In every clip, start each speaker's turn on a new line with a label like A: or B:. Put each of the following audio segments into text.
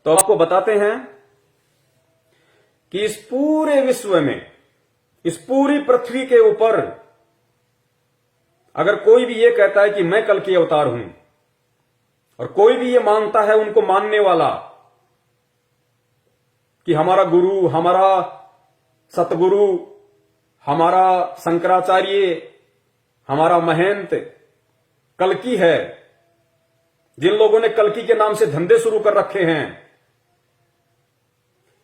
A: तो आपको बताते हैं कि इस पूरे विश्व में, इस पूरी पृथ्वी के ऊपर अगर कोई भी ये कहता है कि मैं कल की अवतार हूं, और कोई भी ये मानता है उनको मानने वाला कि हमारा गुरु, हमारा सतगुरु, हमारा शंकराचार्य, हमारा महंत कल्कि है, जिन लोगों ने कल्कि के नाम से धंधे शुरू कर रखे हैं,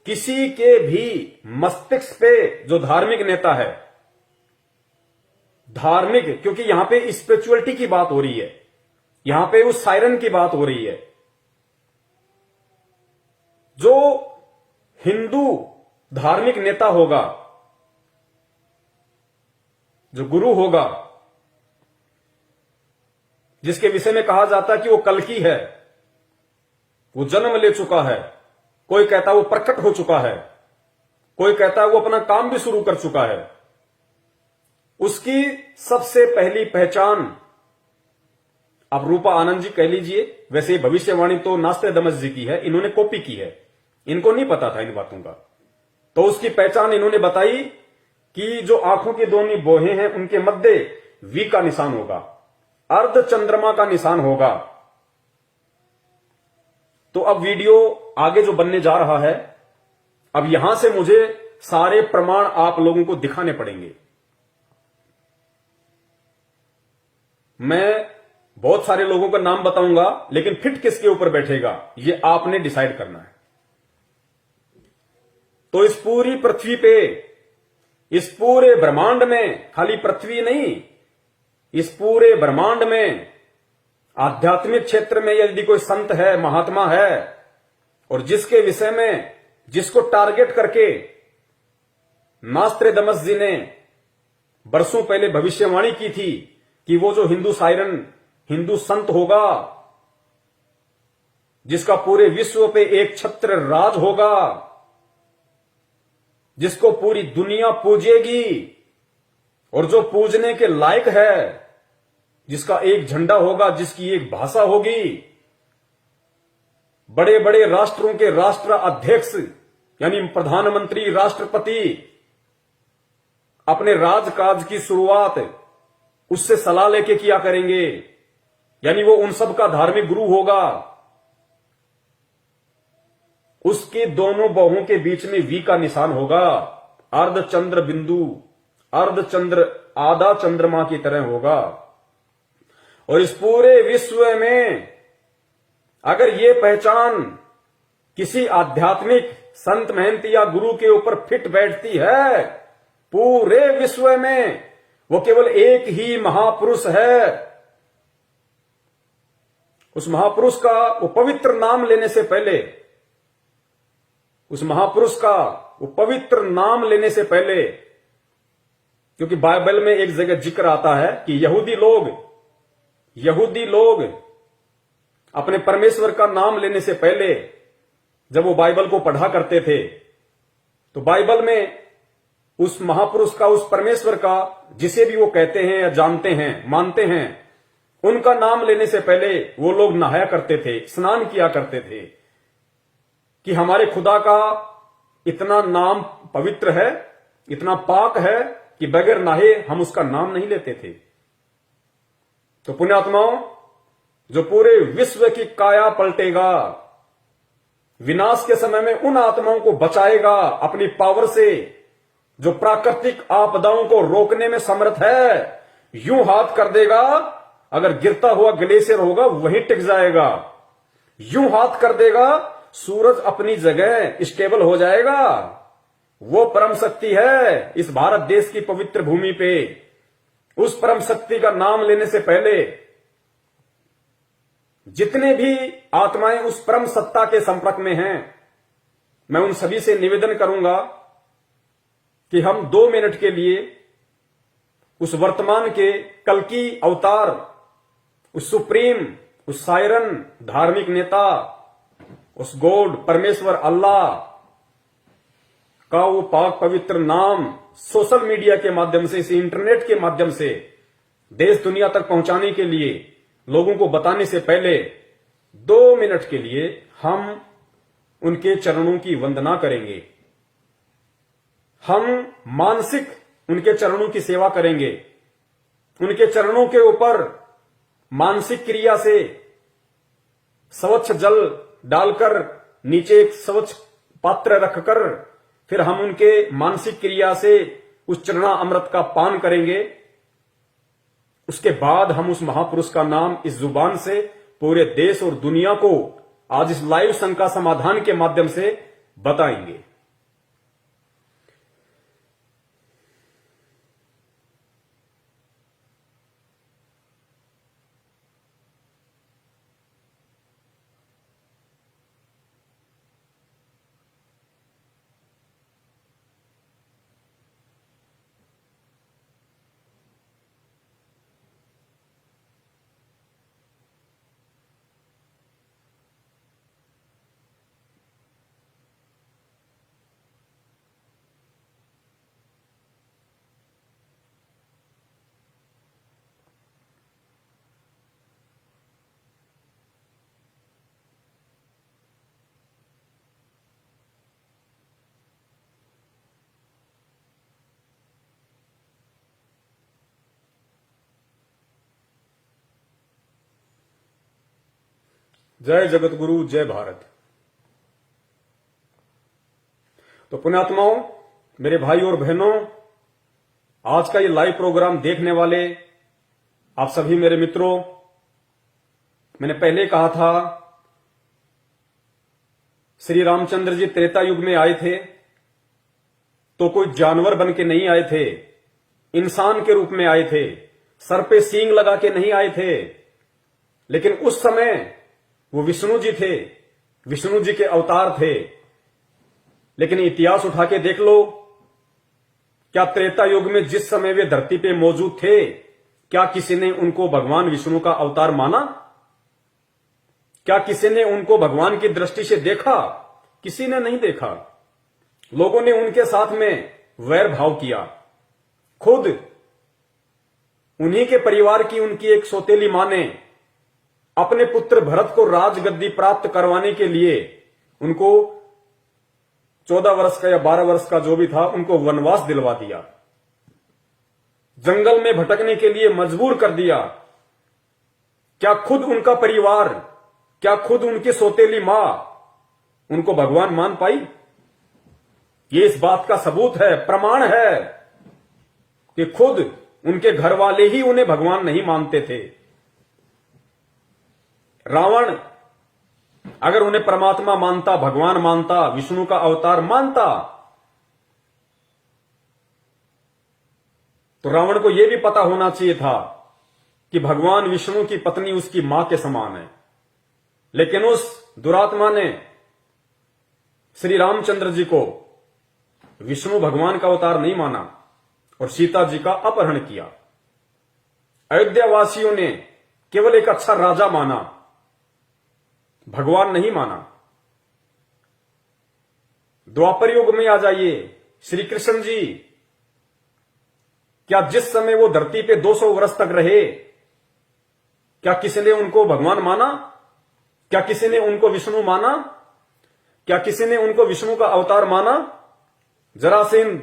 A: किसी के भी मस्तिष्क पे जो धार्मिक नेता है, धार्मिक, क्योंकि यहां पे स्पिरिचुअलिटी की बात हो रही है, यहां पे उस सायरन की बात हो रही है, जो हिंदू धार्मिक नेता होगा, जो गुरु होगा, जिसके विषय में कहा जाता है कि वो कल्कि है, वो जन्म ले चुका है, कोई कहता है वो प्रकट हो चुका है, कोई कहता है वो अपना काम भी शुरू कर चुका है, उसकी सबसे पहली पहचान आप रूपा आनंद जी कह लीजिए, वैसे भविष्यवाणी तो नास्त्रेदमस जी की है, इन्होंने कॉपी की है, इनको नहीं पता था इन बातों का। तो उसकी पहचान इन्होंने बताई कि जो आंखों की दोनों बोहें हैं उनके मध्य वी का निशान होगा, अर्ध चंद्रमा का निशान होगा। तो अब वीडियो आगे जो बनने जा रहा है, अब यहां से मुझे सारे प्रमाण आप लोगों को दिखाने पड़ेंगे। मैं बहुत सारे लोगों का नाम बताऊंगा, लेकिन फिट किसके ऊपर बैठेगा ये आपने डिसाइड करना है। तो इस पूरी पृथ्वी पे, इस पूरे ब्रह्मांड में, खाली पृथ्वी नहीं, इस पूरे ब्रह्मांड में आध्यात्मिक क्षेत्र में यदि कोई संत है, महात्मा है, और जिसके विषय में, जिसको टारगेट करके नास्त्रेदमस जी ने बरसों पहले भविष्यवाणी की थी कि वो जो हिंदू सायरन, हिंदू संत होगा, जिसका पूरे विश्व पे एक छत्र राज होगा, जिसको पूरी दुनिया पूजेगी, और जो पूजने के लायक है, जिसका एक झंडा होगा, जिसकी एक भाषा होगी, बड़े बड़े राष्ट्रों के राष्ट्र अध्यक्ष यानी प्रधानमंत्री, राष्ट्रपति अपने राजकाज की शुरुआत उससे सलाह लेके किया करेंगे, यानी वो उन सब का धार्मिक गुरु होगा। उसके दोनों बाहों के बीच में वी का निशान होगा, अर्ध चंद्र बिंदु, अर्ध चंद्र आधा चंद्रमा की तरह होगा। और इस पूरे विश्व में अगर ये पहचान किसी आध्यात्मिक संत, महंत या गुरु के ऊपर फिट बैठती है, पूरे विश्व में वो केवल एक ही महापुरुष है। उस महापुरुष का वो पवित्र नाम लेने से पहले, उस महापुरुष का वो पवित्र नाम लेने से पहले, क्योंकि बाइबल में एक जगह जिक्र आता है कि यहूदी लोग अपने परमेश्वर का नाम लेने से पहले जब वो बाइबल को पढ़ा करते थे, तो बाइबल में उस महापुरुष का, उस परमेश्वर का, जिसे भी वो कहते हैं या जानते हैं, मानते हैं, उनका नाम लेने से पहले वो लोग नहाया करते थे, स्नान किया करते थे कि हमारे खुदा का इतना नाम पवित्र है, इतना पाक है कि बगैर नहाए हम उसका नाम नहीं लेते थे। तो पुण्यात्माओं, जो पूरे विश्व की काया पलटेगा, विनाश के समय में उन आत्माओं को बचाएगा अपनी पावर से, जो प्राकृतिक आपदाओं को रोकने में समर्थ है, यूं हाथ कर देगा, अगर गिरता हुआ ग्लेशियर होगा वहीं टिक जाएगा। यूं हाथ कर देगा, सूरज अपनी जगह स्टेबल हो जाएगा। वो परम शक्ति है इस भारत देश की पवित्र भूमि पे। उस परम शक्ति का नाम लेने से पहले जितने भी आत्माएं उस परम सत्ता के संपर्क में हैं, मैं उन सभी से निवेदन करूंगा कि हम 2 मिनट के लिए उस वर्तमान के कल्कि अवतार, उस सुप्रीम, उस सायरन धार्मिक नेता, उस गॉड, परमेश्वर अल्लाह का वो पाक पवित्र नाम सोशल मीडिया के माध्यम से, इस इंटरनेट के माध्यम से देश दुनिया तक पहुंचाने के लिए, लोगों को बताने से पहले 2 मिनट के लिए हम उनके चरणों की वंदना करेंगे। हम मानसिक उनके चरणों की सेवा करेंगे। उनके चरणों के ऊपर मानसिक क्रिया से स्वच्छ जल डालकर नीचे एक स्वच्छ पात्र रखकर फिर हम उनके मानसिक क्रिया से उस चरणा अमृत का पान करेंगे। उसके बाद हम उस महापुरुष का नाम इस जुबान से पूरे देश और दुनिया को आज इस लाइव शंका समाधान के माध्यम से बताएंगे। जय जगत गुरु, जय भारत। तो पुण्यात्माओं, मेरे भाई और बहनों, आज का ये लाइव प्रोग्राम देखने वाले आप सभी मेरे मित्रों, मैंने पहले कहा था श्री रामचंद्र जी त्रेता युग में आए थे तो कोई जानवर बन के नहीं आए थे, इंसान के रूप में आए थे, सर पे सींग लगा के नहीं आए थे। लेकिन उस समय वो विष्णु जी थे, विष्णु जी के अवतार थे। लेकिन इतिहास उठा के देख लो, क्या त्रेता युग में जिस समय वे धरती पे मौजूद थे, क्या किसी ने उनको भगवान विष्णु का अवतार माना? क्या किसी ने उनको भगवान की दृष्टि से देखा? किसी ने नहीं देखा। लोगों ने उनके साथ में वैर भाव किया। खुद उन्हीं के परिवार की उनकी एक सौतेली मां ने अपने पुत्र भरत को राजगद्दी प्राप्त करवाने के लिए उनको 14 वर्ष का या 12 वर्ष का जो भी था, उनको वनवास दिलवा दिया, जंगल में भटकने के लिए मजबूर कर दिया। क्या खुद उनका परिवार, क्या खुद उनकी सौतेली मां उनको भगवान मान पाई? ये इस बात का सबूत है, प्रमाण है कि खुद उनके घर वाले ही उन्हें भगवान नहीं मानते थे। रावण अगर उन्हें परमात्मा मानता, भगवान मानता, विष्णु का अवतार मानता, तो रावण को यह भी पता होना चाहिए था कि भगवान विष्णु की पत्नी उसकी मां के समान है। लेकिन उस दुरात्मा ने श्री रामचंद्र जी को विष्णु भगवान का अवतार नहीं माना और सीता जी का अपहरण किया। अयोध्या वासियों ने केवल एक अच्छा राजा माना, भगवान नहीं माना। द्वापर युग में आ जाइए, श्री कृष्ण जी, क्या जिस समय वो धरती पे 200 वर्ष तक रहे, क्या किसी ने उनको भगवान माना? क्या किसी ने उनको विष्णु माना? क्या किसी ने उनको विष्णु का अवतार माना? जरासीन,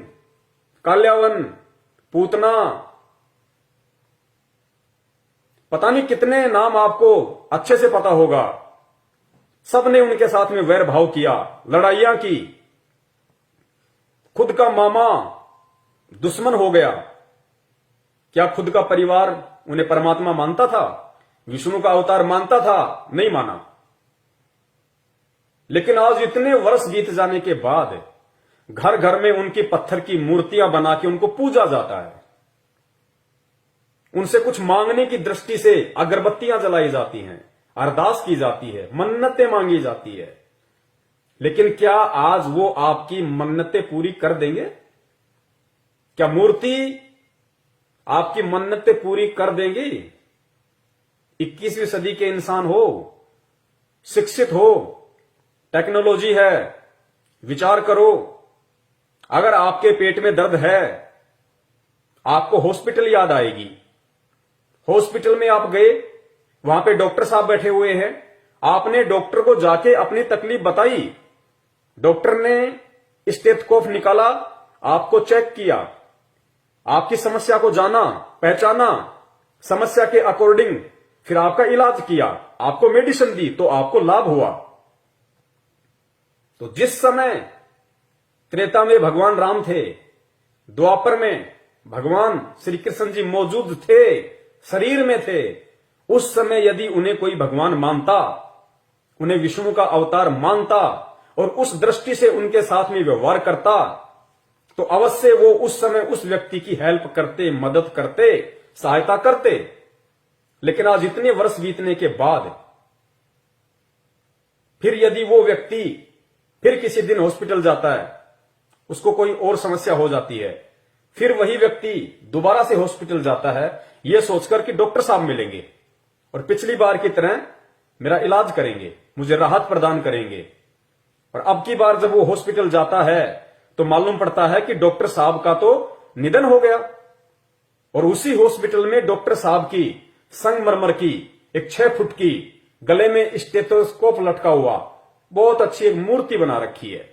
A: काल्यावन, पूतना, पता नहीं कितने नाम आपको अच्छे से पता होगा। सबने उनके साथ में वैर भाव किया, लड़ाइयां की। खुद का मामा दुश्मन हो गया। क्या खुद का परिवार उन्हें परमात्मा मानता था, विष्णु का अवतार मानता था? नहीं माना। लेकिन आज इतने वर्ष बीत जाने के बाद घर घर में उनकी पत्थर की मूर्तियां बना के उनको पूजा जाता है। उनसे कुछ मांगने की दृष्टि से अगरबत्तियां जलाई जाती हैं, अरदास की जाती है, मन्नतें मांगी जाती है। लेकिन क्या आज वो आपकी मन्नतें पूरी कर देंगे? क्या मूर्ति आपकी मन्नतें पूरी कर देंगी? 21वीं सदी के इंसान हो, शिक्षित हो, टेक्नोलॉजी है, विचार करो। अगर आपके पेट में दर्द है, आपको हॉस्पिटल याद आएगी। हॉस्पिटल में आप गए, वहां पे डॉक्टर साहब बैठे हुए हैं, आपने डॉक्टर को जाके अपनी तकलीफ बताई, डॉक्टर ने स्टेथोस्कोप निकाला, आपको चेक किया, आपकी समस्या को जाना, पहचाना, समस्या के अकॉर्डिंग फिर आपका इलाज किया, आपको मेडिसिन दी, तो आपको लाभ हुआ। तो जिस समय त्रेता में भगवान राम थे, द्वापर में भगवान श्री कृष्ण जी मौजूद थे, शरीर में थे, उस समय यदि उन्हें कोई भगवान मानता, उन्हें विष्णु का अवतार मानता और उस दृष्टि से उनके साथ में व्यवहार करता, तो अवश्य वो उस समय उस व्यक्ति की हेल्प करते, मदद करते, सहायता करते। लेकिन आज इतने वर्ष बीतने के बाद फिर यदि वो व्यक्ति फिर किसी दिन हॉस्पिटल जाता है, उसको कोई और समस्या हो जाती है, फिर वही व्यक्ति दोबारा से हॉस्पिटल जाता है, यह सोचकर कि डॉक्टर साहब मिलेंगे और पिछली बार की तरह मेरा इलाज करेंगे, मुझे राहत प्रदान करेंगे। और अब की बार जब वो हॉस्पिटल जाता है तो मालूम पड़ता है कि डॉक्टर साहब का तो निधन हो गया, और उसी हॉस्पिटल में डॉक्टर साहब की संगमरमर की एक 6 फुट की गले में स्टेथोस्कोप लटका हुआ बहुत अच्छी एक मूर्ति बना रखी है।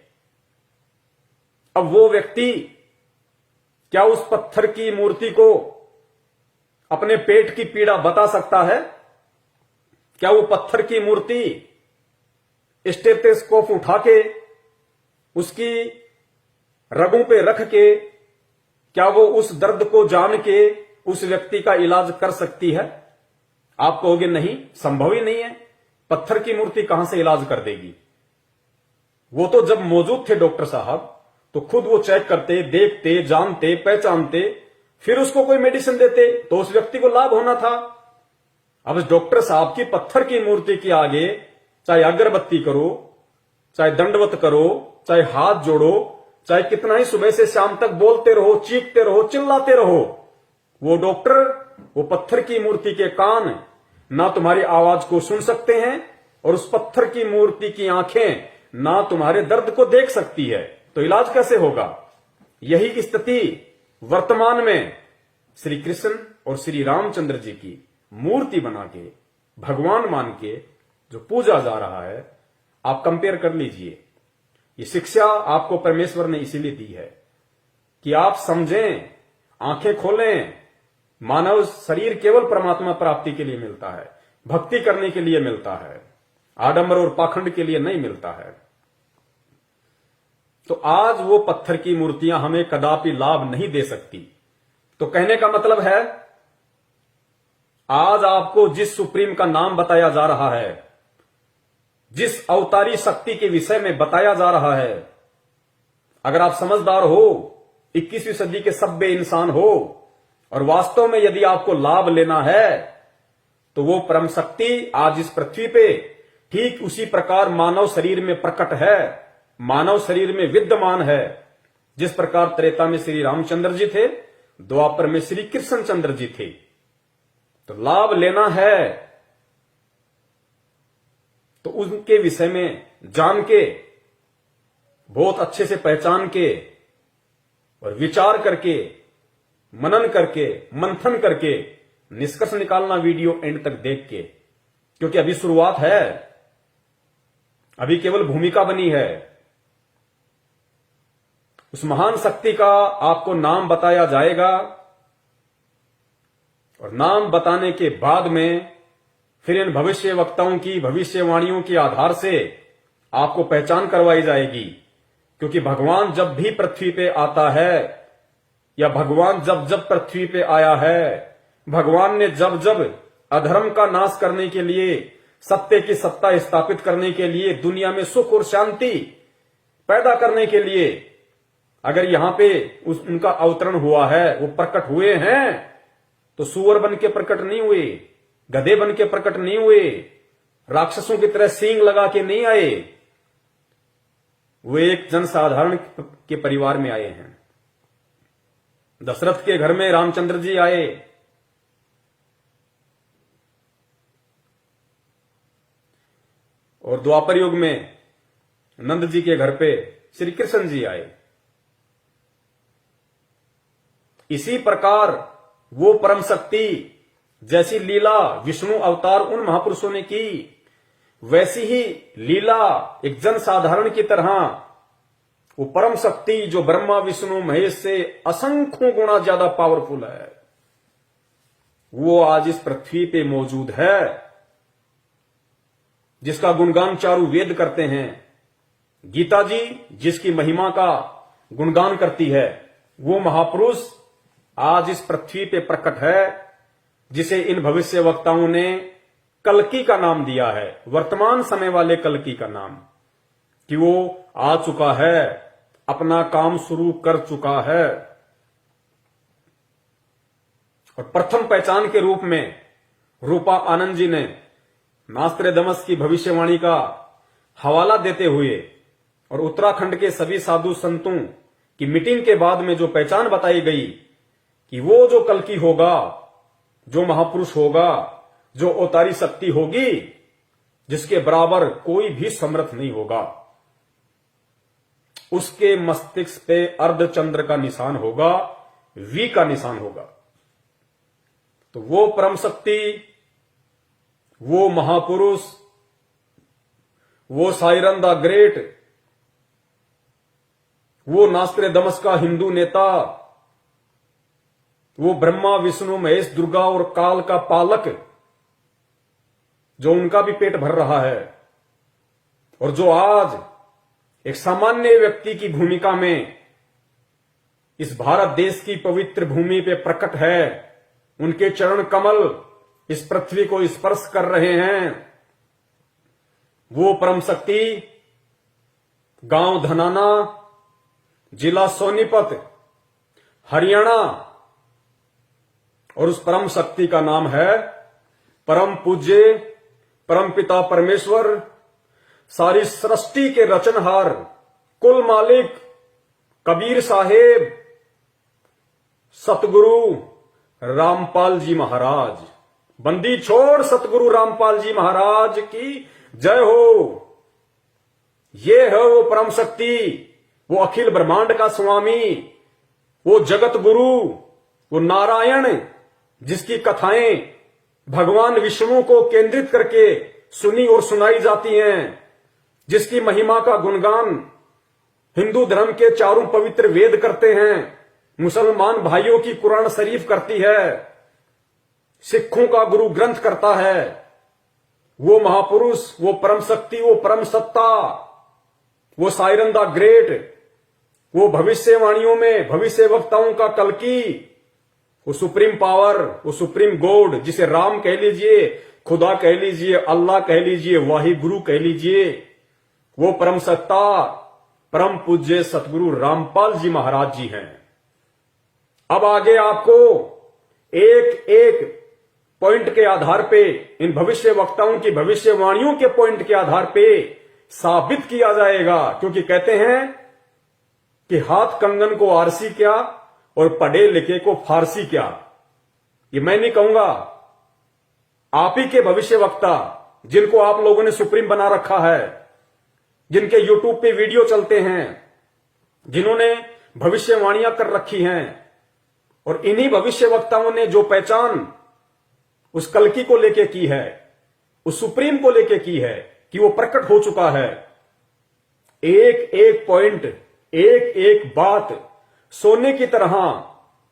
A: अब वो व्यक्ति क्या उस पत्थर की मूर्ति को अपने पेट की पीड़ा बता सकता है? क्या वो पत्थर की मूर्ति स्टेथोस्कोप उठा के उसकी रगों पे रख के क्या वो उस दर्द को जान के उस व्यक्ति का इलाज कर सकती है? आप कहोगे नहीं, संभव ही नहीं है, पत्थर की मूर्ति कहां से इलाज कर देगी। वो तो जब मौजूद थे डॉक्टर साहब तो खुद वो चेक करते, देखते, जानते, पहचानते, फिर उसको कोई मेडिसिन देते तो उस व्यक्ति को लाभ होना था। अब डॉक्टर साहब की पत्थर की मूर्ति के आगे चाहे अगरबत्ती करो, चाहे दंडवत करो, चाहे हाथ जोड़ो, चाहे कितना ही सुबह से शाम तक बोलते रहो, चीखते रहो, चिल्लाते रहो, वो डॉक्टर वो पत्थर की मूर्ति के कान ना तुम्हारी आवाज को सुन सकते हैं और उस पत्थर की मूर्ति की आंखें ना तुम्हारे दर्द को देख सकती है। तो इलाज कैसे होगा? यही स्थिति वर्तमान में श्री कृष्ण और श्री रामचंद्र जी की मूर्ति बना के भगवान मान के जो पूजा जा रहा है, आप कंपेयर कर लीजिए। ये शिक्षा आपको परमेश्वर ने इसीलिए दी है कि आप समझें, आंखें खोलें। मानव शरीर केवल परमात्मा प्राप्ति के लिए मिलता है, भक्ति करने के लिए मिलता है, आडंबर और पाखंड के लिए नहीं मिलता है। तो आज वो पत्थर की मूर्तियां हमें कदापि लाभ नहीं दे सकती। तो कहने का मतलब है, आज आपको जिस सुप्रीम का नाम बताया जा रहा है, जिस अवतारी शक्ति के विषय में बताया जा रहा है, अगर आप समझदार हो, 21वीं सदी के सभ्य इंसान हो और वास्तव में यदि आपको लाभ लेना है, तो वो परम शक्ति आज इस पृथ्वी पे ठीक उसी प्रकार मानव शरीर में प्रकट है, मानव शरीर में विद्यमान है। जिस प्रकार त्रेता में श्री रामचंद्र जी थे, द्वापर में श्री कृष्ण चंद्र जी थे। तो लाभ लेना है तो उनके विषय में जान के, बहुत अच्छे से पहचान के और विचार करके, मनन करके, मंथन करके निष्कर्ष निकालना वीडियो एंड तक देख के, क्योंकि अभी शुरुआत है, अभी केवल भूमिका बनी है। उस महान शक्ति का आपको नाम बताया जाएगा और नाम बताने के बाद में फिर इन भविष्य वक्ताओं की भविष्यवाणियों के आधार से आपको पहचान करवाई जाएगी। क्योंकि भगवान जब भी पृथ्वी पे आता है, या भगवान जब जब पृथ्वी पे आया है, भगवान ने जब जब अधर्म का नाश करने के लिए, सत्य की सत्ता स्थापित करने के लिए, दुनिया में सुख और शांति पैदा करने के लिए अगर यहां पे उनका अवतरण हुआ है, वो प्रकट हुए हैं, तो सुअर बन के प्रकट नहीं हुए, गधे बन के प्रकट नहीं हुए, राक्षसों की तरह सींग लगा के नहीं आए। वो एक जनसाधारण के परिवार में आए हैं। दशरथ के घर में रामचंद्र जी आए, और द्वापर युग में नंद जी के घर पे श्री कृष्ण जी आए। इसी प्रकार वो परम शक्ति जैसी लीला विष्णु अवतार उन महापुरुषों ने की, वैसी ही लीला एक जन साधारण की तरह वो परम शक्ति जो ब्रह्मा विष्णु महेश से असंख्यों गुना ज्यादा पावरफुल है, वो आज इस पृथ्वी पे मौजूद है, जिसका गुणगान चारों वेद करते हैं। गीता जी जिसकी महिमा का गुणगान करती है, वो महापुरुष आज इस पृथ्वी पे प्रकट है, जिसे इन भविष्य वक्ताओं ने कल्कि का नाम दिया है, वर्तमान समय वाले कल्कि का नाम, कि वो आ चुका है, अपना काम शुरू कर चुका है। और प्रथम पहचान के रूप में रूपा आनंद जी ने नास्त्रेदमस की भविष्यवाणी का हवाला देते हुए और उत्तराखंड के सभी साधु संतों की मीटिंग के बाद में जो पहचान बताई गई कि वो जो कल्कि होगा, जो महापुरुष होगा, जो अवतारी शक्ति होगी, जिसके बराबर कोई भी समर्थ नहीं होगा, उसके मस्तिष्क पे अर्धचंद्र का निशान होगा, वी का निशान होगा। तो वो परम शक्ति, वो महापुरुष, वो साइरन द ग्रेट, वो नास्त्रेदमस का हिंदू नेता, वो ब्रह्मा विष्णु महेश दुर्गा और काल का पालक, जो उनका भी पेट भर रहा है, और जो आज एक सामान्य व्यक्ति की भूमिका में इस भारत देश की पवित्र भूमि पे प्रकट है, उनके चरण कमल इस पृथ्वी को स्पर्श कर रहे हैं। वो परम शक्ति गांव धनाना, जिला सोनीपत, हरियाणा, और उस परम शक्ति का नाम है परम पूज्य परम पिता परमेश्वर, सारी सृष्टि के रचनहार, कुल मालिक कबीर साहेब सतगुरु रामपाल जी महाराज। बंदी छोड़ सतगुरु रामपाल जी महाराज की जय हो। ये है वो परम शक्ति, वो अखिल ब्रह्मांड का स्वामी, वो जगत गुरु, वो नारायण, जिसकी कथाएं भगवान विष्णु को केंद्रित करके सुनी और सुनाई जाती हैं, जिसकी महिमा का गुणगान हिंदू धर्म के चारों पवित्र वेद करते हैं, मुसलमान भाइयों की कुरान शरीफ करती है, सिखों का गुरु ग्रंथ करता है। वो महापुरुष, वो परम शक्ति, वो परम सत्ता, वो साइरन द ग्रेट, वो भविष्यवाणियों में भविष्य वक्ताओं का कल्कि, वो सुप्रीम पावर, वो सुप्रीम गॉड, जिसे राम कह लीजिए, खुदा कह लीजिए, अल्लाह कह लीजिए, वाहि गुरु कह लीजिए, वो परम सत्ता परम पूज्य सतगुरु रामपाल जी महाराज जी हैं। अब आगे आपको एक एक पॉइंट के आधार पे, इन भविष्य वक्ताओं की भविष्यवाणियों के पॉइंट के आधार पे साबित किया जाएगा, क्योंकि कहते हैं कि हाथ कंगन को आरसी क्या और पढ़े लिखे को फारसी क्या। ये मैं नहीं कहूंगा, आप ही के भविष्य वक्ता, जिनको आप लोगों ने सुप्रीम बना रखा है, जिनके यूट्यूब पे वीडियो चलते हैं, जिन्होंने भविष्यवाणियां कर रखी हैं, और इन्हीं भविष्य वक्ताओं ने जो पहचान उस कल्कि को लेके की है, उस सुप्रीम को लेके की है, कि वो प्रकट हो चुका है। एक एक पॉइंट, एक एक बात सोने की तरह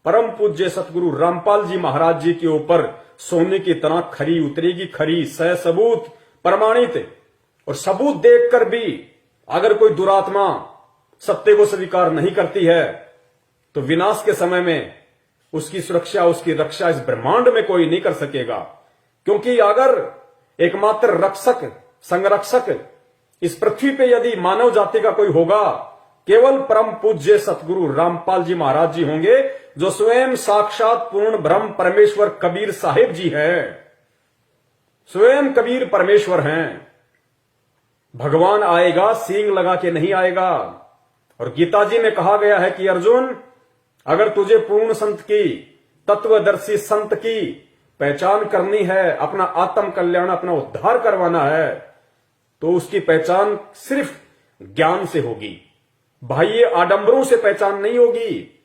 A: परम पूज्य सतगुरु रामपाल जी महाराज जी के ऊपर सोने की तरह खरी उतरेगी, खरी, सह सबूत, प्रमाणित। और सबूत देखकर भी अगर कोई दुरात्मा सत्य को स्वीकार नहीं करती है, तो विनाश के समय में उसकी सुरक्षा, उसकी रक्षा इस ब्रह्मांड में कोई नहीं कर सकेगा। क्योंकि अगर एकमात्र रक्षक, संरक्षक इस पृथ्वी पे यदि मानव जाति का कोई होगा, केवल परम पूज्य सतगुरु रामपाल जी महाराज जी होंगे, जो स्वयं साक्षात पूर्ण ब्रह्म परमेश्वर कबीर साहिब जी हैं। स्वयं कबीर परमेश्वर हैं। भगवान आएगा सींग लगा के नहीं आएगा। और गीता जी में कहा गया है कि अर्जुन, अगर तुझे पूर्ण संत की, तत्वदर्शी संत की पहचान करनी है, अपना आत्म कल्याण, अपना उद्धार करवाना है, तो उसकी पहचान सिर्फ ज्ञान से होगी, बाह्य आडंबरों से पहचान नहीं होगी।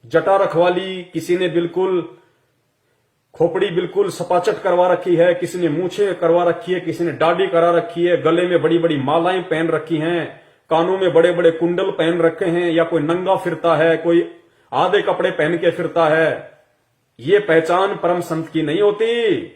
A: जटा रखवाली, किसी ने बिल्कुल खोपड़ी बिल्कुल सपाचट करवा रखी है, किसी ने मूछें करवा रखी है, किसी ने दाढ़ी करा रखी है, गले में बड़ी बड़ी मालाएं पहन रखी हैं, कानों में बड़े बड़े कुंडल पहन रखे हैं, या कोई नंगा फिरता है, कोई आधे कपड़े पहन के फिरता है, ये पहचान परम संत की नहीं होती।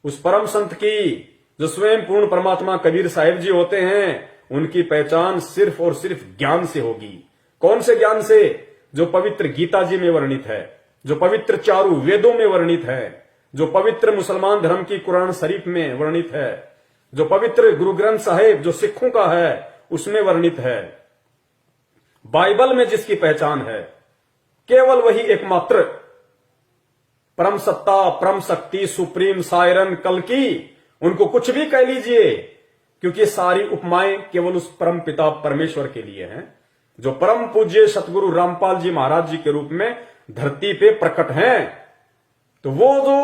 A: उस परम संत की जो स्वयं पूर्ण परमात्मा कबीर साहिब जी होते हैं, उनकी पहचान सिर्फ और सिर्फ ज्ञान से होगी। कौन से ज्ञान से? जो पवित्र गीता जी में वर्णित है, जो पवित्र चारों वेदों में वर्णित है, जो पवित्र मुसलमान धर्म की कुरान शरीफ में वर्णित है, जो पवित्र गुरु ग्रंथ साहिब जो सिखों का है उसमें वर्णित है। बाइबल में जिसकी पहचान है, केवल वही एकमात्र परम सत्ता, परम शक्ति, सुप्रीम सायरन, कल्कि, उनको कुछ भी कह लीजिए, क्योंकि सारी उपमाएं केवल उस परम पिता परमेश्वर के लिए हैं, जो परम पूज्य सतगुरु रामपाल जी महाराज जी के रूप में धरती पे प्रकट हैं। तो वो जो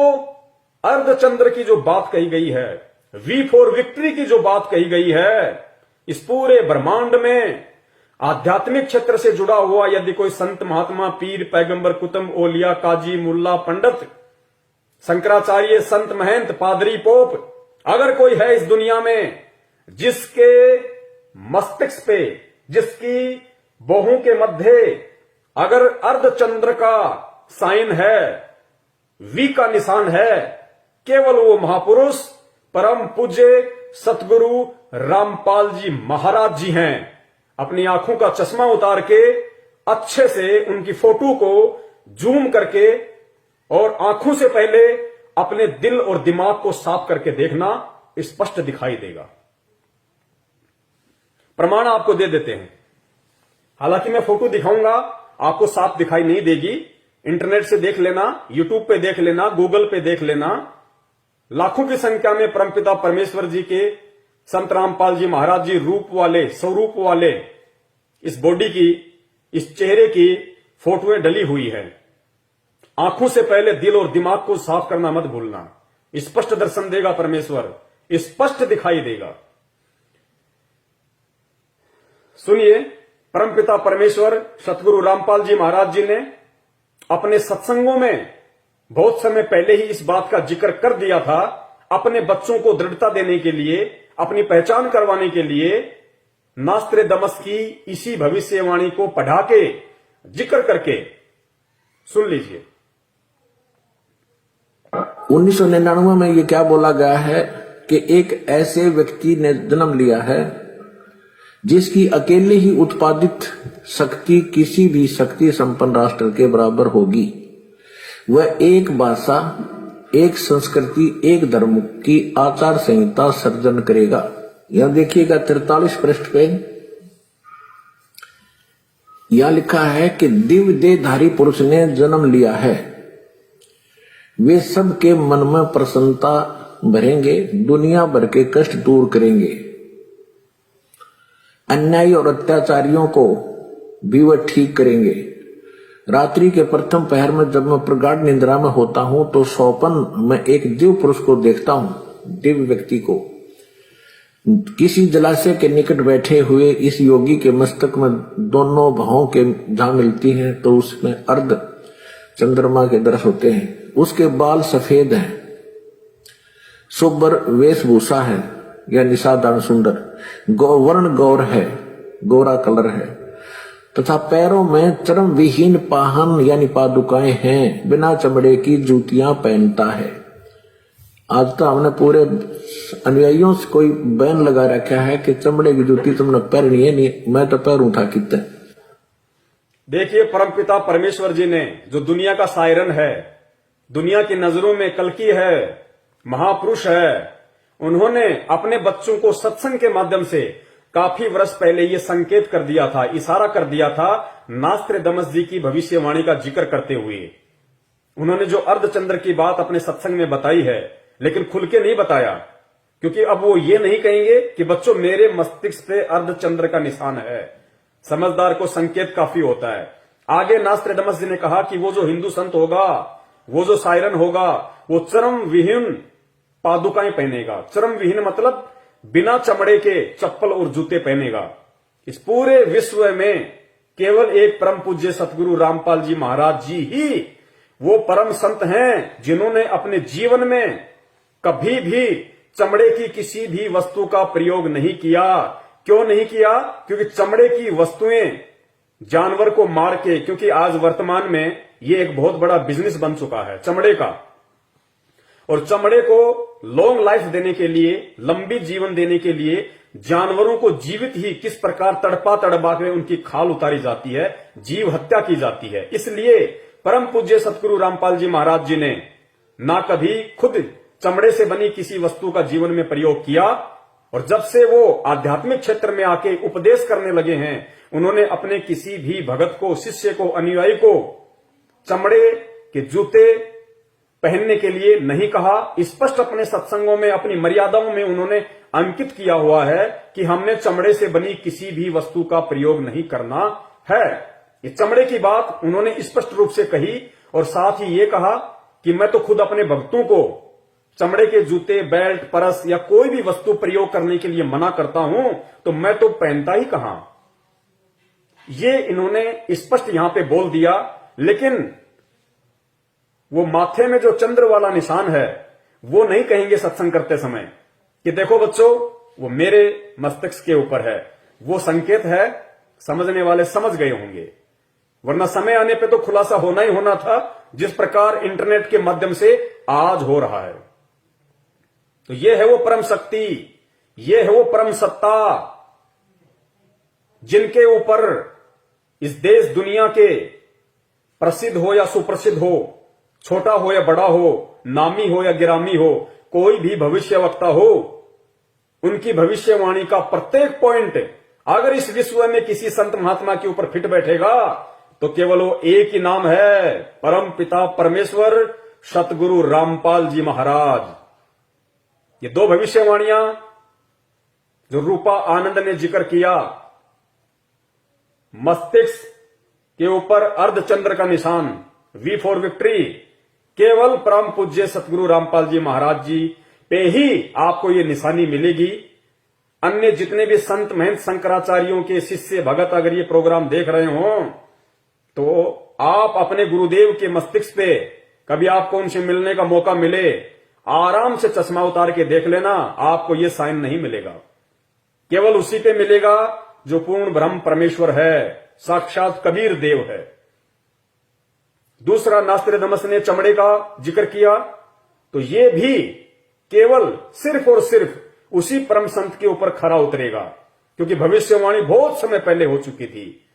A: अर्धचंद्र की जो बात कही गई है, वी फॉर विक्ट्री की जो बात कही गई है, इस पूरे ब्रह्मांड में आध्यात्मिक क्षेत्र से जुड़ा हुआ यदि कोई संत, महात्मा, पीर, पैगंबर, कुतुब, ओलिया, काजी, मुल्ला, पंडित, शंकराचार्य, संत, महंत, पादरी, पोप, अगर कोई है इस दुनिया में जिसके मस्तिष्क पे, जिसकी बाहों के मध्य अगर अर्धचंद्र का साइन है, वी का निशान है, केवल वो महापुरुष परम पूज्य सतगुरु रामपाल जी महाराज जी हैं। अपनी आंखों का चश्मा उतार के अच्छे से उनकी फोटो को जूम करके और आंखों से पहले अपने दिल और दिमाग को साफ करके देखना, स्पष्ट दिखाई देगा। प्रमाण आपको दे देते हैं। हालांकि मैं फोटो दिखाऊंगा, आपको साफ दिखाई नहीं देगी। इंटरनेट से देख लेना, यूट्यूब पे देख लेना, गूगल पे देख लेना। लाखों की संख्या में परमपिता परमेश्वर जी के संत रामपाल जी महाराज जी रूप वाले, स्वरूप वाले इस बॉडी की, इस चेहरे की फोटोएं डली हुई है। आंखों से पहले दिल और दिमाग को साफ करना मत भूलना। स्पष्ट दर्शन देगा परमेश्वर, स्पष्ट दिखाई देगा। सुनिए, परमपिता परमेश्वर सतगुरु रामपाल जी महाराज जी ने अपने सत्संगों में बहुत समय पहले ही इस बात का जिक्र कर दिया था। अपने बच्चों को दृढ़ता देने के लिए, अपनी पहचान करवाने के लिए नास्त्रे दमस की इसी भविष्यवाणी को पढ़ा के, जिक्र करके सुन लीजिए।
B: 1999 में ये क्या बोला गया है कि एक ऐसे व्यक्ति ने जन्म लिया है जिसकी अकेले ही उत्पादित शक्ति किसी भी शक्ति संपन्न राष्ट्र के बराबर होगी। वह एक भाषा, एक संस्कृति, एक धर्म की आचार संहिता सर्जन करेगा। यह देखिएगा 43 पृष्ठ पे यह लिखा है कि दिव्य देहधारी पुरुष ने जन्म लिया है। वे सबके मन में प्रसन्नता भरेंगे, दुनिया भर के कष्ट दूर करेंगे। अन्यायी और अत्याचारियों को भी वह ठीक करेंगे। रात्रि के प्रथम पहर में जब मैं प्रगाढ़ निद्रा में होता हूं तो स्वप्न में एक दिव्य पुरुष को देखता हूं, दिव्य व्यक्ति को। किसी जलाशय के निकट बैठे हुए इस योगी के मस्तक में दोनों भावों के जहां मिलती हैं तो उसमें अर्ध चंद्रमा के दर्श होते हैं। उसके बाल सफेद हैं, शुभ्र वेशभूषा है या निशादान सुंदर, वर्ण गौर है, गोरा कलर है तथा पैरों में चर्म विहीन पाहन यानी पादुकाएं हैं। बिना चमड़े की जूतियां पहनता है। आज तो हमने पूरे अनुयायियों से कोई बैन लगा रखा है कि चमड़े की जूती तुमने पहननी है नहीं, मैं तो पैरूं था कितने।
A: देखिए, परमपिता परमेश्वर जी ने, जो दुनिया का सायरन है, दुनिया की नजरों में कल्कि है, महापुरुष है, उन्होंने अपने बच्चों को सत्संग के माध्यम से काफी वर्ष पहले ये संकेत कर दिया था, इशारा कर दिया था, नास्त्रे दमस जी की भविष्यवाणी का जिक्र करते हुए। उन्होंने जो अर्धचंद्र की बात अपने सत्संग में बताई है, लेकिन खुल के नहीं बताया, क्योंकि अब वो ये नहीं कहेंगे कि बच्चों मेरे मस्तिष्क पे अर्धचंद्र का निशान है। समझदार को संकेत काफी होता है। आगे नास्त्रे दमस जी ने कहा कि वो जो हिंदू संत होगा, वो जो सायरन होगा, वो चरम विहीन पादुकाएं पहनेगा। चरम विहीन मतलब बिना चमड़े के चप्पल और जूते पहनेगा। इस पूरे विश्व में केवल एक परम पूज्य सतगुरु रामपाल जी महाराज जी ही वो परम संत हैं जिन्होंने अपने जीवन में कभी भी चमड़े की किसी भी वस्तु का प्रयोग नहीं किया, क्यों नहीं किया? क्योंकि चमड़े की वस्तुएं जानवर को मार के, क्योंकि आज वर्तमान में ये एक बहुत बड़ा बिजनेस बन चुका है चमड़े का, और चमड़े को लॉन्ग लाइफ देने के लिए, लंबी जीवन देने के लिए जानवरों को जीवित ही किस प्रकार तड़पा तड़पा के उनकी खाल उतारी जाती है, जीव हत्या की जाती है। इसलिए परम पूज्य सतगुरु रामपाल जी महाराज जी ने ना कभी खुद चमड़े से बनी किसी वस्तु का जीवन में प्रयोग किया, और जब से वो आध्यात्मिक क्षेत्र में आके उपदेश करने लगे हैं, उन्होंने अपने किसी भी भगत को, शिष्य को, अनुयायी को चमड़े के जूते पहनने के लिए नहीं कहा। स्पष्ट अपने सत्संगों में, अपनी मर्यादाओं में उन्होंने अंकित किया हुआ है कि हमने चमड़े से बनी किसी भी वस्तु का प्रयोग नहीं करना है। ये चमड़े की बात उन्होंने स्पष्ट रूप से कही, और साथ ही ये कहा कि मैं तो खुद अपने भक्तों को चमड़े के जूते, बेल्ट, परस या कोई भी वस्तु प्रयोग करने के लिए मना करता हूं, तो मैं तो पहनता ही कहां। ये इन्होंने स्पष्ट यहां पे बोल दिया। लेकिन वो माथे में जो चंद्र वाला निशान है, वो नहीं कहेंगे सत्संग करते समय कि देखो बच्चों, वो मेरे मस्तिष्क के ऊपर है। वो संकेत है, समझने वाले समझ गए होंगे, वरना समय आने पे तो खुलासा होना ही होना था, जिस प्रकार इंटरनेट के माध्यम से आज हो रहा है। तो ये है वो परम शक्ति, ये है वो परम सत्ता, जिनके ऊपर इस देश दुनिया के प्रसिद्ध हो या सुप्रसिद्ध हो, छोटा हो या बड़ा हो, नामी हो या गिरामी हो, कोई भी भविष्यवक्ता हो, उनकी भविष्यवाणी का प्रत्येक पॉइंट अगर इस विश्व में किसी संत महात्मा के ऊपर फिट बैठेगा, तो केवल वो एक ही नाम है, परम पिता परमेश्वर सतगुरु रामपाल जी महाराज। ये दो भविष्यवाणियां जो रूपा आनंद ने जिक्र किया, मस्तिष्क के ऊपर अर्धचंद्र का निशान, वी फॉर विक्ट्री, केवल परम पूज्य सतगुरु रामपाल जी महाराज जी पे ही आपको ये निशानी मिलेगी। अन्य जितने भी संत महंत शंकराचार्यों के शिष्य भगत अगर ये प्रोग्राम देख रहे हो, तो आप अपने गुरुदेव के मस्तिष्क पे कभी आपको उनसे मिलने का मौका मिले, आराम से चश्मा उतार के देख लेना, आपको ये साइन नहीं मिलेगा। केवल उसी पे मिलेगा जो पूर्ण ब्रह्म परमेश्वर है, साक्षात कबीर देव है। दूसरा, नास्त्रोदामस ने चमड़े का जिक्र किया, तो ये भी केवल सिर्फ और सिर्फ उसी परम संत के ऊपर खरा उतरेगा, क्योंकि भविष्यवाणी बहुत समय पहले हो चुकी थी,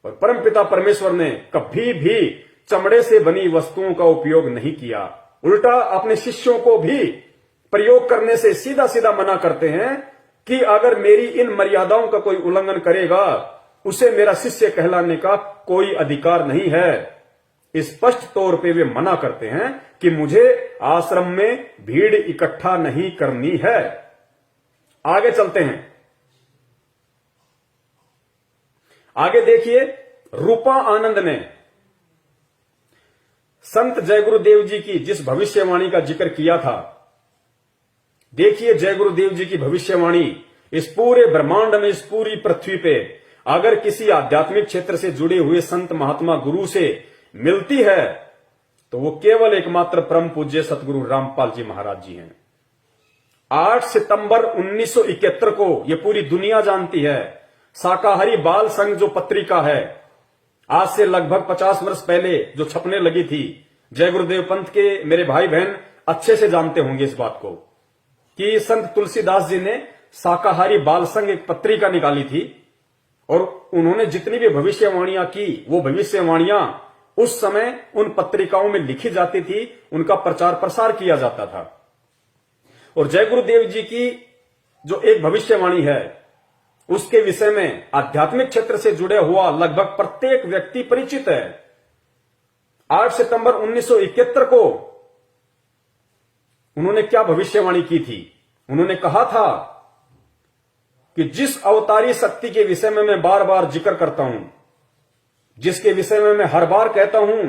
A: और परमपिता परमेश्वर ने कभी भी चमड़े से बनी वस्तुओं का उपयोग नहीं किया। उल्टा अपने शिष्यों को भी प्रयोग करने से सीधा सीधा मना करते हैं कि अगर मेरी इन मर्यादाओं का कोई उल्लंघन करेगा, उसे मेरा शिष्य कहलाने का कोई अधिकार नहीं है। स्पष्ट तौर पे वे मना करते हैं कि मुझे आश्रम में भीड़ इकट्ठा नहीं करनी है। आगे चलते हैं, आगे देखिए, रूपा आनंद ने संत जय गुरुदेव जी की जिस भविष्यवाणी का जिक्र किया था, देखिए जय गुरुदेव जी की भविष्यवाणी इस पूरे ब्रह्मांड में, इस पूरी पृथ्वी पे अगर किसी आध्यात्मिक क्षेत्र से जुड़े हुए संत महात्मा गुरु से मिलती है, तो वो केवल एकमात्र परम पूज्य सतगुरु रामपाल जी महाराज जी हैं। 8 सितंबर 1971 को ये पूरी दुनिया जानती है, शाकाहारी बाल संघ जो पत्रिका है, आज से लगभग 50 वर्ष पहले जो छपने लगी थी, जय गुरुदेव पंथ के मेरे भाई बहन अच्छे से जानते होंगे इस बात को, कि संत तुलसीदास जी ने शाकाहारी बाल संघ एक पत्रिका निकाली थी, और उन्होंने जितनी भी भविष्यवाणियां की, वो भविष्यवाणियां उस समय उन पत्रिकाओं में लिखी जाती थी, उनका प्रचार प्रसार किया जाता था। और जय गुरुदेव जी की जो एक भविष्यवाणी है, उसके विषय में आध्यात्मिक क्षेत्र से जुड़े हुआ लगभग प्रत्येक व्यक्ति परिचित है। 8 सितंबर 1971 को उन्होंने क्या भविष्यवाणी की थी? उन्होंने कहा था कि जिस अवतारी शक्ति के विषय में मैं बार बार जिक्र करता हूं, जिसके विषय में मैं हर बार कहता हूं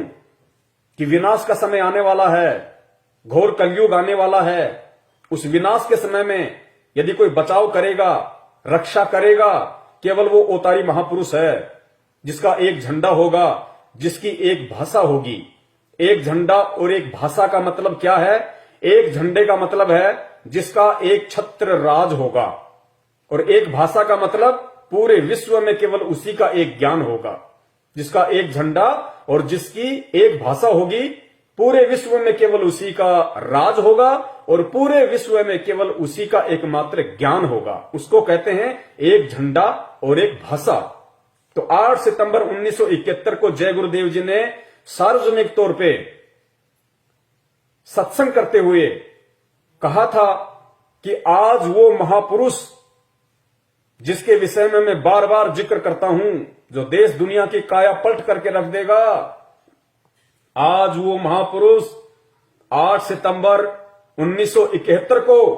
A: कि विनाश का समय आने वाला है, घोर कलयुग आने वाला है, उस विनाश के समय में यदि कोई बचाव करेगा, रक्षा करेगा, केवल वो अवतारी महापुरुष है, जिसका एक झंडा होगा, जिसकी एक भाषा होगी। एक झंडा और एक भाषा का मतलब क्या है? एक झंडे का मतलब है जिसका एक छत्र राज होगा, और एक भाषा का मतलब पूरे विश्व में केवल उसी का एक ज्ञान होगा, जिसका एक झंडा और जिसकी एक भाषा होगी। पूरे विश्व में केवल उसी का राज होगा और पूरे विश्व में केवल उसी का एकमात्र ज्ञान होगा। उसको कहते हैं एक झंडा और एक भाषा। तो 8 सितंबर 1971 को जय गुरुदेव जी ने सार्वजनिक तौर पे सत्संग करते हुए कहा था कि आज वो महापुरुष जिसके विषय में मैं बार बार जिक्र करता हूं, जो देश दुनिया की काया पलट करके रख देगा, आज वो महापुरुष 8 सितंबर 1971 को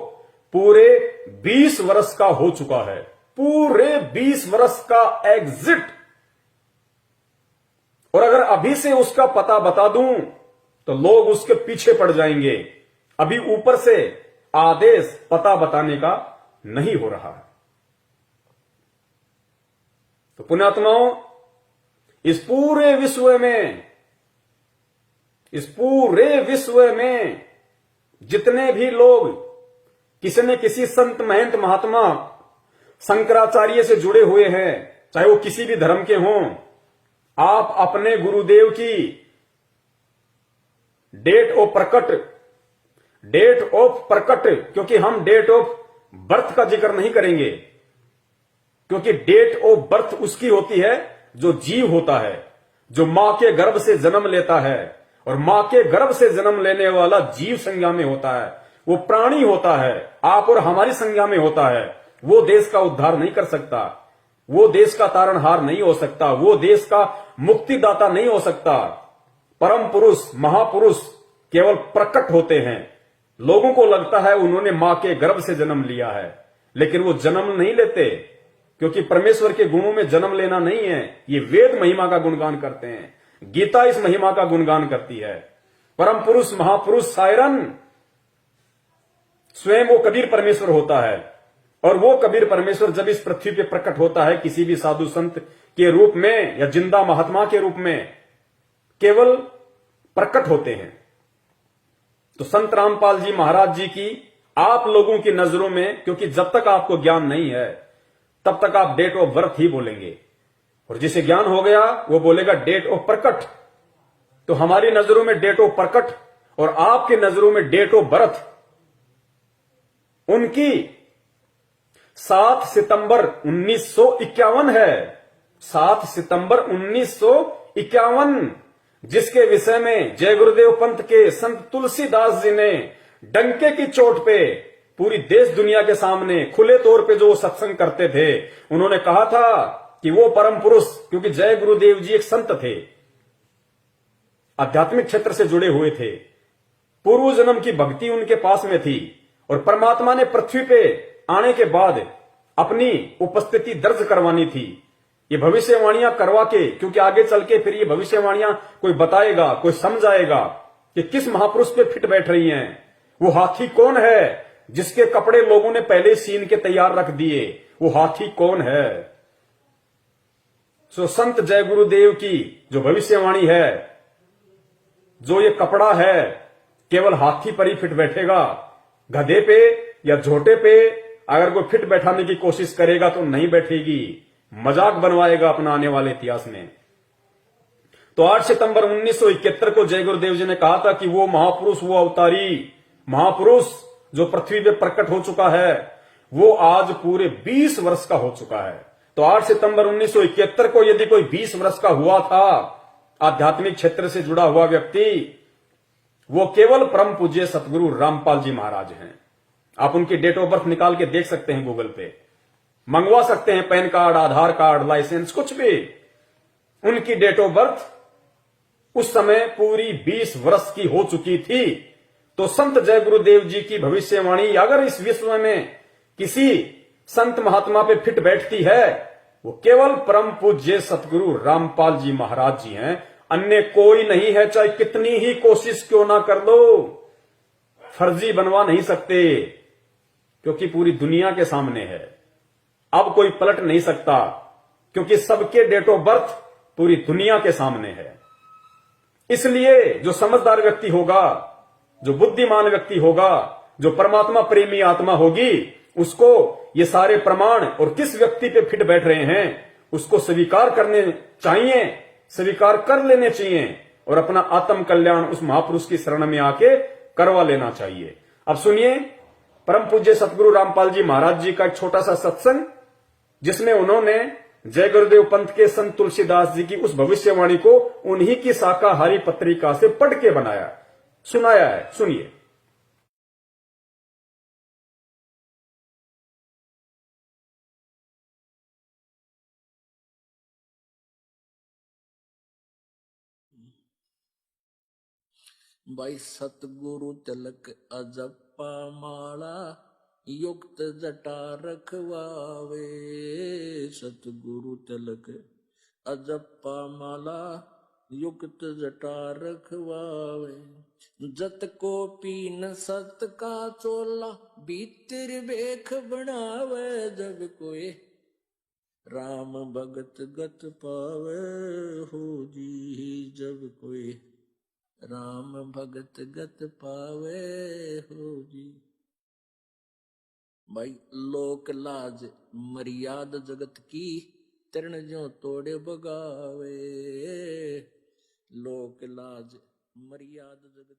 A: पूरे 20 वर्ष का हो चुका है। पूरे 20 वर्ष का एग्जिट। और अगर अभी से उसका पता बता दूं तो लोग उसके पीछे पड़ जाएंगे। अभी ऊपर से आदेश पता बताने का नहीं हो रहा है। तो पुण्यात्माओं, इस पूरे विश्व में जितने भी लोग किसी न किसी संत महंत महात्मा शंकराचार्य से जुड़े हुए हैं, चाहे वो किसी भी धर्म के हों, आप अपने गुरुदेव की डेट ऑफ प्रकट, क्योंकि हम डेट ऑफ बर्थ का जिक्र नहीं करेंगे, क्योंकि डेट ऑफ बर्थ उसकी होती है जो जीव होता है, जो मां के गर्भ से जन्म लेता है। और मां के गर्भ से जन्म लेने वाला जीव संज्ञा में होता है, वो प्राणी होता है, आप और हमारी संज्ञा में होता है। वो देश का उद्धार नहीं कर सकता, वो देश का तारणहार नहीं हो सकता, वो देश का मुक्तिदाता नहीं हो सकता। परम पुरुष महापुरुष केवल प्रकट होते हैं। लोगों को लगता है उन्होंने मां के गर्भ से जन्म लिया है, लेकिन वो जन्म नहीं लेते, क्योंकि परमेश्वर के गुणों में जन्म लेना नहीं है। ये वेद महिमा का गुणगान करते हैं, गीता इस महिमा का गुणगान करती है। परम पुरुष महापुरुष सायरन स्वयं वो कबीर परमेश्वर होता है। और वो कबीर परमेश्वर जब इस पृथ्वी पे प्रकट होता है किसी भी साधु संत के रूप में या जिंदा महात्मा के रूप में, केवल प्रकट होते हैं। तो संत रामपाल जी महाराज जी की आप लोगों की नजरों में, क्योंकि जब तक आपको ज्ञान नहीं है तब तक आप डेट ऑफ बर्थ ही बोलेंगे, और जिसे ज्ञान हो गया वो बोलेगा डेट ऑफ प्रकट। तो हमारी नजरों में डेट ऑफ प्रकट और आपकी नजरों में डेट ऑफ बर्थ उनकी 7 सितंबर 1951 है। 7 सितंबर 1951, जिसके विषय में जय गुरुदेव पंथ के संत तुलसीदास जी ने डंके की चोट पे पूरी देश दुनिया के सामने खुले तौर पे जो सत्संग करते थे, उन्होंने कहा था कि वो परम पुरुष, क्योंकि जय गुरुदेव जी एक संत थे, आध्यात्मिक क्षेत्र से जुड़े हुए थे, पूर्व जन्म की भक्ति उनके पास में थी, और परमात्मा ने पृथ्वी पे आने के बाद अपनी उपस्थिति दर्ज करवानी थी। ये भविष्यवाणियां करवा के, क्योंकि आगे चल के फिर ये भविष्यवाणियां कोई बताएगा, कोई समझाएगा कि किस महापुरुष पे फिट बैठ रही हैं। वो हाथी कौन है जिसके कपड़े लोगों ने पहले सीन के तैयार रख दिए, वो हाथी कौन है। सो संत जय गुरुदेव की जो भविष्यवाणी है, जो ये कपड़ा है केवल हाथी पर ही फिट बैठेगा, गधे पे या झोटे पे अगर कोई फिट बैठाने की कोशिश करेगा तो नहीं बैठेगी, मजाक बनवाएगा अपना आने वाले इतिहास में। तो 8 सितंबर 1971 को जय गुरुदेव जी ने कहा था कि वो महापुरुष, वो अवतारी महापुरुष जो पृथ्वी पे प्रकट हो चुका है, वो आज पूरे 20 वर्ष का हो चुका है। तो 8 सितंबर 1971 को यदि कोई 20 वर्ष का हुआ था आध्यात्मिक क्षेत्र से जुड़ा हुआ व्यक्ति, वो केवल परम पूज्य सतगुरु रामपाल जी महाराज हैं। आप उनकी डेट ऑफ बर्थ निकाल के देख सकते हैं, गूगल पे मंगवा सकते हैं, पैन कार्ड, आधार कार्ड, लाइसेंस, कुछ भी। उनकी डेट ऑफ बर्थ उस समय पूरी 20 वर्ष की हो चुकी थी। तो संत जय गुरुदेव जी की भविष्यवाणी अगर इस विश्व में किसी संत महात्मा पे फिट बैठती है, वो केवल परम पूज्य सतगुरु रामपाल जी महाराज जी हैं, अन्य कोई नहीं है। चाहे कितनी ही कोशिश क्यों ना कर लो, फर्जी बनवा नहीं सकते, क्योंकि पूरी दुनिया के सामने है। अब कोई पलट नहीं सकता, क्योंकि सबके डेट ऑफ बर्थ पूरी दुनिया के सामने है। इसलिए जो समझदार व्यक्ति होगा, जो बुद्धिमान व्यक्ति होगा, जो परमात्मा प्रेमी आत्मा होगी, उसको ये सारे प्रमाण और किस व्यक्ति पे फिट बैठ रहे हैं उसको स्वीकार करने चाहिए, स्वीकार कर लेने चाहिए और अपना आत्म कल्याण उस महापुरुष की शरण में आके करवा लेना चाहिए। अब सुनिए परम पूज्य सतगुरु रामपाल जी महाराज जी का एक छोटा सा सत्संग, जिसमें उन्होंने जय गुरुदेव पंथ के संत तुलसीदास जी की उस भविष्यवाणी को उन्हीं की शाकाहारी पत्रिका से पढ़ के बनाया, सुनाया है। सुनिए।
B: भाई सतगुरु तिलक अजप्पा माला युक्त जटा रखवावे। सतगुरु तिलक अजप्पा माला युक्त जटा रखवावे। जत को पीन सत का चोला भीतर बेख बनावे। जब कोई राम भगत गत पावे हो जी। जब कोई राम भगत गत पावे हो जी। भाई लोक लाज मर्याद जगत की तरण जो तोड़े बगावे। लोक लाज मर्याद जगत